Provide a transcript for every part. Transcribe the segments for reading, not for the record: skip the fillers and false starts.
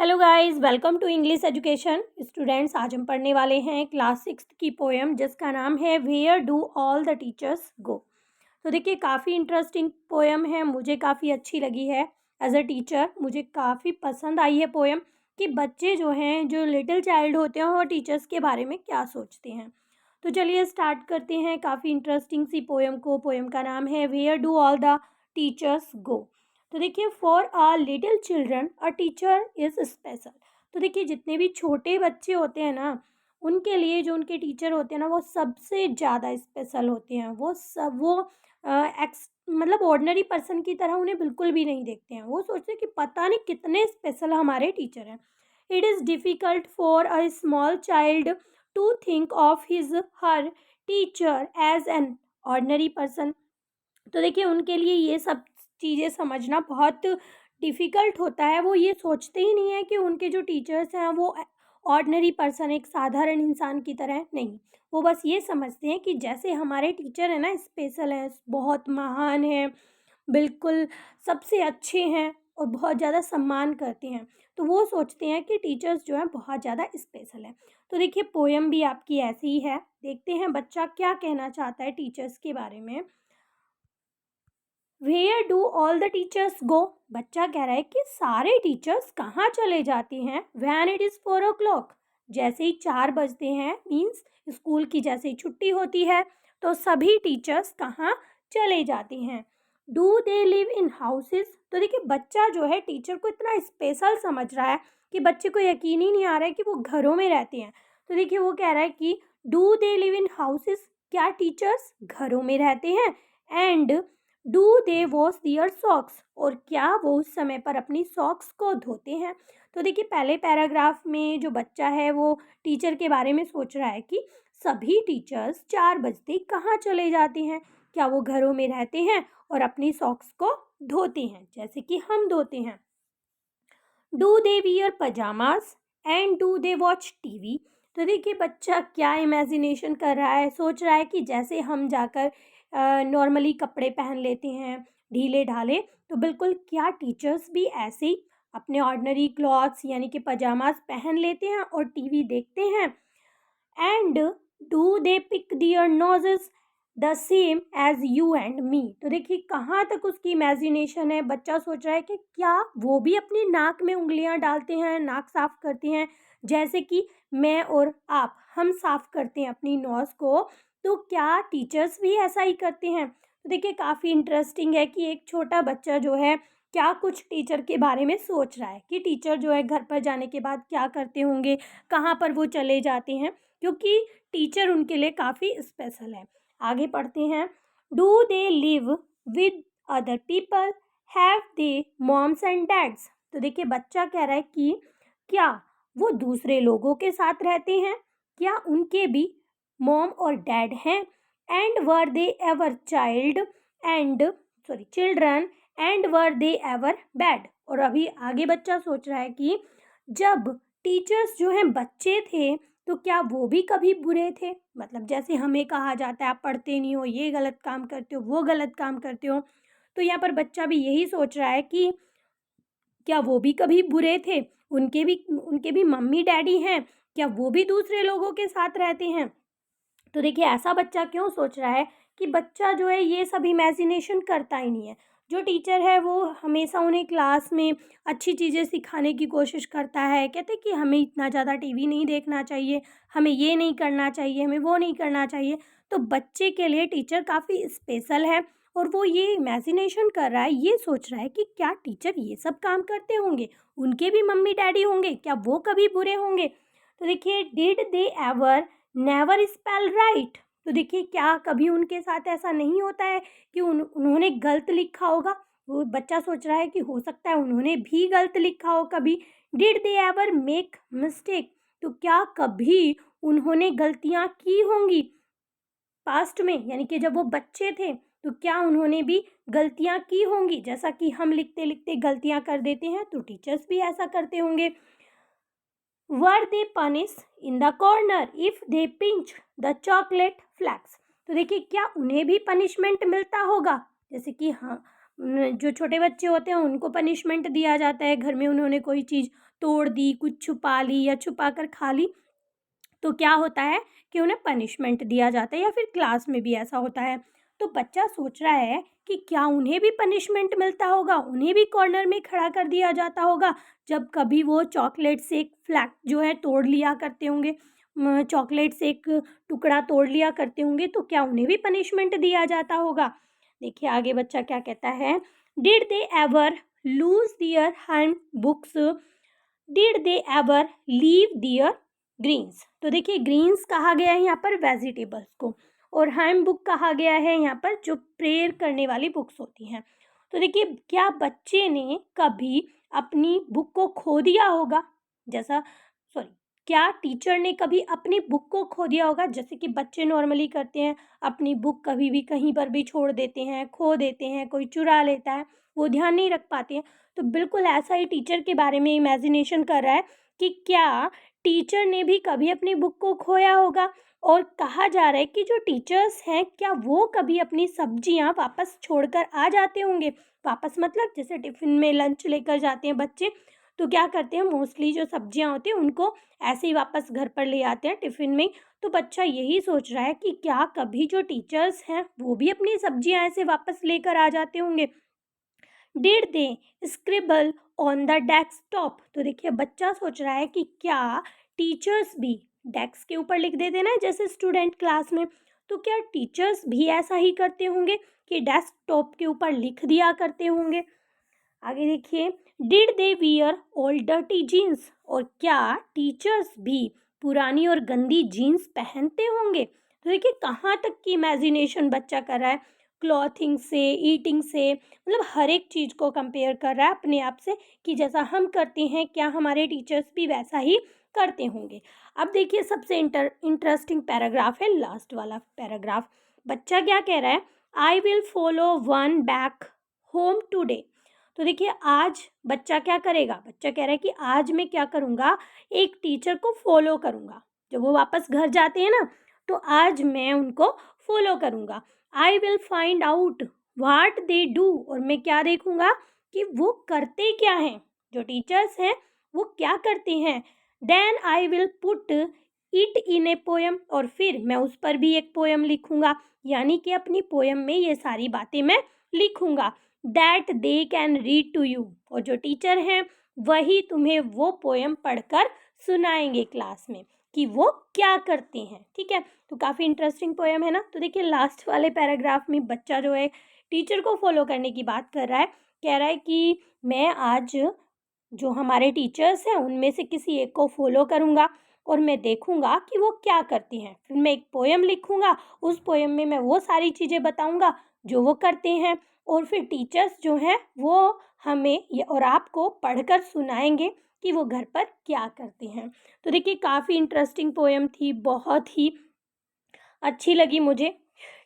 Hello guys, welcome to English education. Students, आज हम पढ़ने वाले हैं क्लास 6 की पोएम जिसका नाम है where do all the teachers go. तो देखिए, काफ़ी इंटरेस्टिंग पोएम है, मुझे काफ़ी अच्छी लगी है। एज अ टीचर मुझे काफ़ी पसंद आई है पोएम कि बच्चे जो हैं, जो लिटिल चाइल्ड होते हैं, वो टीचर्स के बारे में क्या सोचते हैं। तो चलिए स्टार्ट करते हैं काफ़ी इंटरेस्टिंग सी पोएम को। पोएम का नाम है where do all the teachers go. तो देखिए, for a little children a teacher is special. तो देखिए, जितने भी छोटे बच्चे होते हैं ना, उनके लिए जो उनके टीचर होते हैं ना, वो सबसे ज़्यादा स्पेशल होते हैं। वो मतलब ऑर्डिनरी पर्सन की तरह उन्हें बिल्कुल भी नहीं देखते हैं। वो सोचते हैं कि पता नहीं कितने स्पेशल हमारे टीचर हैं। It is difficult for a small child to think of his her teacher as an ordinary person. तो देखिए, उनके लिए ये सब चीज़ें समझना बहुत डिफ़िकल्ट होता है। वो ये सोचते ही नहीं है कि उनके जो टीचर्स हैं वो ऑर्डिनरी पर्सन, एक साधारण इंसान की तरह हैं, नहीं। वो बस ये समझते हैं कि जैसे हमारे टीचर हैं ना, स्पेशल हैं, बहुत महान हैं, बिल्कुल सबसे अच्छे हैं और बहुत ज़्यादा सम्मान करते हैं। तो वो सोचते हैं कि टीचर्स जो हैं बहुत ज़्यादा स्पेशल हैं। तो देखिए, पोएम भी आपकी ऐसी ही है। देखते हैं बच्चा क्या कहना चाहता है टीचर्स के बारे में। Where do all the teachers go. बच्चा कह रहा है कि सारे टीचर्स कहाँ चले जाते हैं। When it is 4 o'clock। जैसे ही 4 बजते हैं, मीन्स स्कूल की जैसे ही छुट्टी होती है, तो सभी टीचर्स कहाँ चले जाते हैं। Do they live in houses. तो देखिए, बच्चा जो है टीचर को इतना स्पेशल समझ रहा है कि बच्चे को यकीन ही नहीं आ रहा है कि वो घरों में रहते हैं। तो देखिए, वो कह रहा है कि do they live in houses. क्या टीचर्स घरों में रहते हैं। And do they wash their socks. और क्या वो उस समय पर अपनी सॉक्स को धोते हैं। तो देखिए, पहले पैराग्राफ में जो बच्चा है वो टीचर के बारे में सोच रहा है कि सभी टीचर्स 4 बजते कहाँ चले जाते हैं। क्या वो घरों में रहते हैं और अपनी सॉक्स को धोते हैं जैसे कि हम धोते हैं। Do they wear pyjamas and do they watch TV. तो देखिए, बच्चा क्या इमेजिनेशन कर रहा है, सोच रहा है कि जैसे हम जाकर नॉर्मली कपड़े पहन लेते हैं ढीले ढाले, तो बिल्कुल क्या टीचर्स भी ऐसे ही अपने ऑर्डिनरी क्लॉथ्स यानी कि पजामास पहन लेते हैं और टीवी देखते हैं। And do they pick their noses the same as you and me. तो देखिए, कहाँ तक उसकी इमेजिनेशन है। बच्चा सोच रहा है कि क्या वो भी अपनी नाक में उंगलियां डालते हैं, नाक साफ करते हैं जैसे कि मैं और आप हम साफ करते हैं अपनी नोज को। तो क्या टीचर्स भी ऐसा ही करते हैं। तो देखिए, काफ़ी इंटरेस्टिंग है कि एक छोटा बच्चा जो है क्या कुछ टीचर के बारे में सोच रहा है कि टीचर जो है घर पर जाने के बाद क्या करते होंगे, कहाँ पर वो चले जाते हैं, क्योंकि टीचर उनके लिए काफ़ी स्पेशल है। आगे पढ़ते हैं। Do they live with other people, have they moms and dads. तो देखिए, बच्चा कह रहा है कि क्या वो दूसरे लोगों के साथ रहते हैं, क्या उनके भी मॉम और डैड हैं। And were they ever child and children and were they ever bad. और अभी आगे बच्चा सोच रहा है कि जब टीचर्स जो हैं बच्चे थे, तो क्या वो भी कभी बुरे थे। मतलब जैसे हमें कहा जाता है आप पढ़ते नहीं हो, ये गलत काम करते हो, वो गलत काम करते हो। तो यहाँ पर बच्चा भी यही सोच रहा है कि क्या वो भी कभी बुरे थे, उनके भी मम्मी डैडी हैं, क्या वो भी दूसरे लोगों के साथ रहते हैं। तो देखिए, ऐसा बच्चा क्यों सोच रहा है कि बच्चा जो है ये सब इमेजिनेशन करता ही नहीं है। जो टीचर है वो हमेशा उन्हें क्लास में अच्छी चीज़ें सिखाने की कोशिश करता है, कहते हैं कि हमें इतना ज़्यादा टीवी नहीं देखना चाहिए, हमें ये नहीं करना चाहिए, हमें वो नहीं करना चाहिए। तो बच्चे के लिए टीचर काफ़ी स्पेशल है और वो ये इमेजिनेशन कर रहा है, ये सोच रहा है कि क्या टीचर ये सब काम करते होंगे, उनके भी मम्मी डैडी होंगे, क्या वो कभी बुरे होंगे। तो देखिए, did they ever never spell right. तो देखिए, क्या कभी उनके साथ ऐसा नहीं होता है कि उन्होंने गलत लिखा होगा। वो बच्चा सोच रहा है कि हो सकता है उन्होंने भी गलत लिखा हो कभी। Did they ever make mistake. तो क्या कभी उन्होंने गलतियां की होंगी पास्ट में, यानी कि जब वो बच्चे थे, तो क्या उन्होंने भी गलतियां की होंगी। जैसा कि हम लिखते लिखते गलतियां कर देते हैं, तो टीचर्स भी ऐसा करते होंगे। Where they punish in the corner if they pinch the chocolate flakes. तो देखिए, क्या उन्हें भी पनिशमेंट मिलता होगा। जैसे कि हाँ, जो छोटे बच्चे होते हैं उनको पनिशमेंट दिया जाता है घर में, उन्होंने कोई चीज़ तोड़ दी, कुछ छुपा ली या छुपा कर खा ली, तो क्या होता है कि उन्हें पनिशमेंट दिया जाता है, या फिर क्लास में भी ऐसा होता है। तो बच्चा सोच रहा है कि क्या उन्हें भी पनिशमेंट मिलता होगा, उन्हें भी कॉर्नर में खड़ा कर दिया जाता होगा जब कभी वो चॉकलेट से एक फ्लैग जो है तोड़ लिया करते होंगे, चॉकलेट से एक टुकड़ा तोड़ लिया करते होंगे, तो क्या उन्हें भी पनिशमेंट दिया जाता होगा। देखिए आगे बच्चा क्या कहता है, did they ever lose their hand books, did they ever leave their greens. तो देखिए ग्रीन्स कहा गया है यहाँ पर वेजिटेबल्स को, और हैंड बुक कहा गया है यहाँ पर जो प्रेयर करने वाली बुक्स होती हैं। तो देखिए क्या बच्चे ने कभी अपनी बुक को खो दिया होगा, जैसा सॉरी क्या टीचर ने कभी अपनी बुक को खो दिया होगा, जैसे कि बच्चे नॉर्मली करते हैं, अपनी बुक कभी भी कहीं पर भी छोड़ देते हैं, खो देते हैं, कोई चुरा लेता है, वो ध्यान नहीं रख पाते हैं। तो बिल्कुल ऐसा ही टीचर के बारे में इमेजिनेशन कर रहा है कि क्या टीचर ने भी कभी अपनी बुक को खोया होगा। और कहा जा रहा है कि जो टीचर्स हैं क्या वो कभी अपनी सब्जियां वापस छोड़कर आ जाते होंगे। वापस मतलब जैसे टिफ़िन में लंच लेकर जाते हैं बच्चे, तो क्या करते हैं मोस्टली जो सब्जियां होती हैं उनको ऐसे ही वापस घर पर ले आते हैं टिफ़िन में। तो बच्चा यही सोच रहा है कि क्या कभी जो टीचर्स हैं वो भी अपनी सब्जियां ऐसे वापस लेकर आ जाते होंगे। Did they scribble on the desktop. तो देखिए बच्चा सोच रहा है कि क्या टीचर्स भी डेस्क के ऊपर लिख देते ना जैसे स्टूडेंट क्लास में, तो क्या टीचर्स भी ऐसा ही करते होंगे कि डेस्कटॉप के ऊपर लिख दिया करते होंगे। आगे देखिए, did they wear old dirty jeans. और क्या टीचर्स भी पुरानी और गंदी जीन्स पहनते होंगे। तो देखिए कहाँ तक की इमेजिनेशन बच्चा कर रहा है, क्लॉथिंग से, ईटिंग से, मतलब हर एक चीज़ को कंपेयर कर रहा है अपने आप से कि जैसा हम करते हैं क्या हमारे टीचर्स भी वैसा ही करते होंगे। अब देखिए सबसे इंटरेस्टिंग पैराग्राफ है लास्ट वाला पैराग्राफ। बच्चा क्या कह रहा है, I will follow one back home today. तो देखिए आज बच्चा क्या करेगा, बच्चा कह रहा है कि आज मैं क्या करूँगा, एक टीचर को फॉलो करूँगा। जब वो वापस घर जाते हैं ना, तो आज मैं उनको फॉलो करूँगा। I will find out what they do. और मैं क्या देखूँगा कि वो करते क्या हैं, जो टीचर्स हैं वो क्या करते हैं। Then I will put it in a poem. और फिर मैं उस पर भी एक पोएम लिखूँगा, यानी कि अपनी पोएम में ये सारी बातें मैं लिखूँगा। That they can read to you. और जो टीचर हैं वही तुम्हें वो पोएम पढ़कर सुनाएंगे क्लास में कि वो क्या करते हैं। ठीक है, तो काफ़ी इंटरेस्टिंग पोएम है ना। तो देखिए लास्ट वाले पैराग्राफ में बच्चा जो है टीचर को फॉलो करने की बात कर रहा है, कह रहा है कि मैं आज जो हमारे टीचर्स हैं उनमें से किसी एक को फॉलो करूँगा और मैं देखूँगा कि वो क्या करते हैं। फिर मैं एक पोएम लिखूँगा, उस पोएम में मैं वो सारी चीज़ें बताऊँगा जो वो करते हैं, और फिर टीचर्स जो हैं वो हमें और आपको पढ़कर सुनाएंगे कि वो घर पर क्या करते हैं। तो देखिए काफ़ी इंटरेस्टिंग पोएम थी, बहुत ही अच्छी लगी मुझे,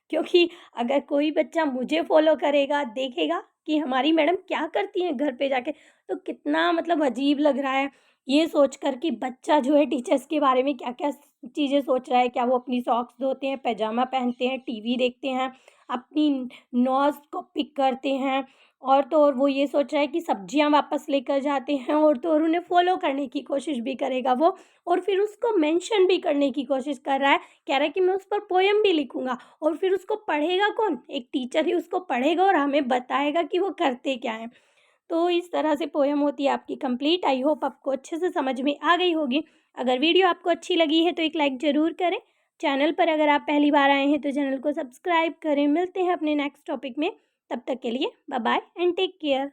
क्योंकि अगर कोई बच्चा मुझे फॉलो करेगा, देखेगा कि हमारी मैडम क्या करती हैं घर पे जाके, तो कितना मतलब अजीब लग रहा है ये सोचकर कि बच्चा जो है टीचर्स के बारे में क्या-क्या चीज़ें सोच रहा है। क्या वो अपनी सॉक्स धोते हैं, पैजामा पहनते हैं, टीवी देखते हैं, अपनी नोज़ को पिक करते हैं, और तो और वो ये सोच रहा है कि सब्जियां वापस लेकर जाते हैं, और तो और उन्हें फॉलो करने की कोशिश भी करेगा वो, और फिर उसको मेंशन भी करने की कोशिश कर रहा है। कह रहा है कि मैं उस पर पोएम भी लिखूँगा, और फिर उसको पढ़ेगा कौन? एक टीचर ही उसको पढ़ेगा और हमें बताएगा कि वो करते क्या हैं। तो इस तरह से पोएम होती है आपकी कंप्लीट। आई होप आपको अच्छे से समझ में आ गई होगी। अगर वीडियो आपको अच्छी लगी है तो एक लाइक ज़रूर करें। चैनल पर अगर आप पहली बार आए हैं तो चैनल को सब्सक्राइब करें। मिलते हैं अपने नेक्स्ट टॉपिक में, तब तक के लिए bye bye and take care.